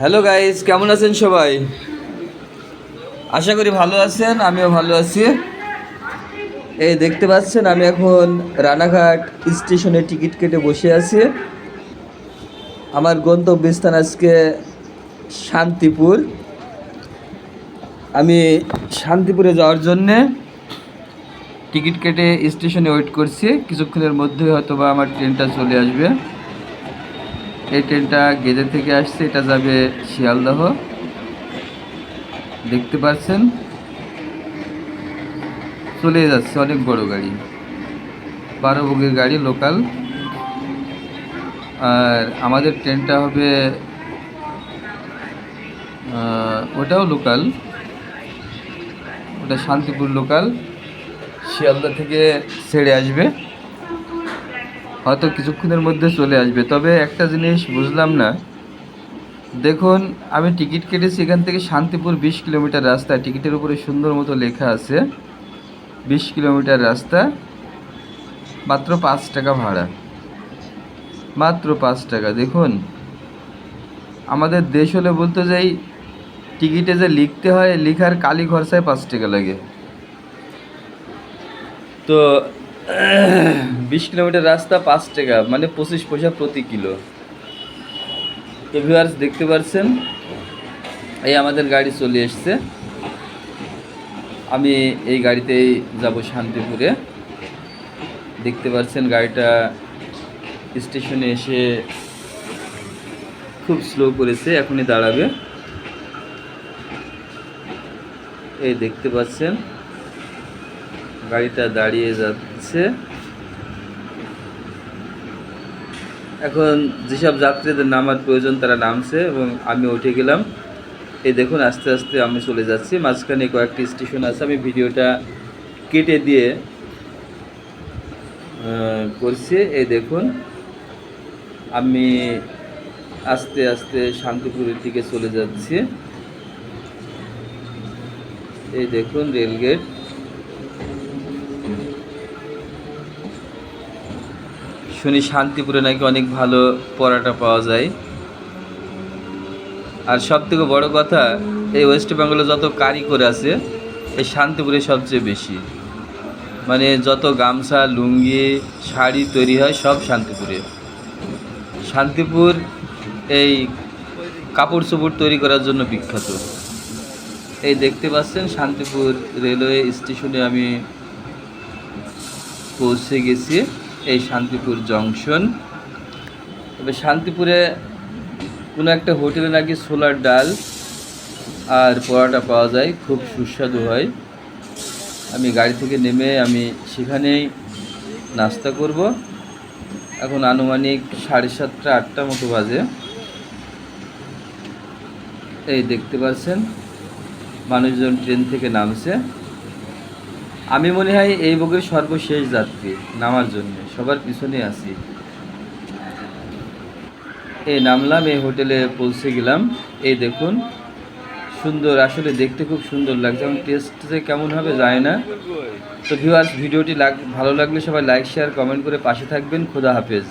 Hello guys, কেমন আছেন সবাই? আশা করি ভালো আছেন, আমিও ভালো আছি। এই দেখতে পাচ্ছেন আমি এখন রানাঘাট স্টেশনে টিকিট কেটে বসে আছি। আমার গন্তব্যস্থান আজকে শান্তিপুর। আমি শান্তিপুরে যাওয়ার জন্যে টিকিট কেটে স্টেশনে ওয়েট করছি। কিছুক্ষণের মধ্যে হয়তো বা আমার ট্রেনটা চলে আসবে। এই ট্রেনটা গেদে থেকে আসছে, এটা যাবে শিয়ালদহ। দেখতে পাচ্ছেন চলে যাচ্ছে, অনেক বড় গাড়ি, 12 বগির গাড়ি, লোকাল। আর আমাদের ট্রেনটা হবে ওটাও লোকাল, ওটা শান্তিপুর লোকাল, শিয়ালদা থেকে ছেড়ে আসবে, হয়তো কিছুক্ষণের মধ্যে চলে আসবে। তবে একটা জিনিস বুঝলাম না, দেখুন আমি টিকিট কেটেছি এখান থেকে শান্তিপুর 20 কিলোমিটার রাস্তা, টিকিটের উপরে সুন্দর মতো লেখা আছে 20 কিলোমিটার রাস্তা, মাত্র 5 টাকা ভাড়া, মাত্র 5 টাকা। দেখুন আমাদের দেশ হলে বলতে যাই টিকিটে যে লিখতে হয়, লিখার কালি খরচায় 5 টাকা লাগে। তো 20 কিলোমিটার রাস্তা 5 টাকা, মানে 25 পয়সা প্রতি কিলো। তো ভিউয়ার্স দেখতে পাচ্ছেন এই আমাদের গাড়ি চলে এসছে। আমি এই গাড়িতেই যাব শান্তিপুরে। দেখতে পাচ্ছেন গাড়িটা স্টেশনে এসে খুব স্লো করেছে, এখনই দাঁড়াবে। এই দেখতে পাচ্ছেন গাড়িটা দাঁড়িয়ে যাচ্ছে। এখন যেসব যাত্রীদের নামার প্রয়োজন তারা নামছে এবং আমি উঠে গেলাম। এই দেখুন আস্তে আস্তে আমি চলে যাচ্ছি, মাঝখানে কয়েকটি স্টেশন আছে, আমি ভিডিওটা কেটে দিয়ে করছি। এই দেখুন আমি আস্তে আস্তে শান্তিপুরের দিকে চলে যাচ্ছি। এই দেখুন রেলগেট। শুনি শান্তিপুরে নাকি অনেক ভালো পরাটা পাওয়া যায়। আর সব থেকে বড় কথা, এই ওয়েস্ট বেঙ্গলে যত কারিগর আছে এই শান্তিপুরে সবচেয়ে বেশি, মানে যত গামছা, লুঙ্গি, শাড়ি তৈরি হয় সব শান্তিপুরে। শান্তিপুর এই কাপড় চোপড় তৈরি করার জন্য বিখ্যাত। এই দেখতে পাচ্ছেন শান্তিপুর রেলওয়ে স্টেশনে আমি পৌঁছে গেছি, এই শান্তিপুর জংশন। তবে শান্তিপুরে কোনো একটা হোটেলে নাকি ছোলার ডাল আর পরোটা পাওয়া যায়, খুব সুস্বাদু হয়। আমি গাড়ি থেকে নেমে আমি সেখানেই নাস্তা করব। এখন আনুমানিক 7:30 8টা মতো বাজে। এই দেখতে পাচ্ছেন মানুষজন ট্রেন থেকে নামছে। আমি মনে হয় এই বগির সর্বশেষ যাত্রী নামার জন্য, সবার পিছনে আছি। এই নামলাম, এই হোটেলে পৌঁছে গেলাম। এই দেখুন সুন্দর, আসলে দেখতে খুব সুন্দর লাগছে, এবং টেস্টে কেমন হবে জানি না। তো ভিউয়ার্স ভিডিওটি ভালো লাগলে সবাই লাইক, শেয়ার, কমেন্ট করে পাশে থাকবেন। খোদা হাফেজ।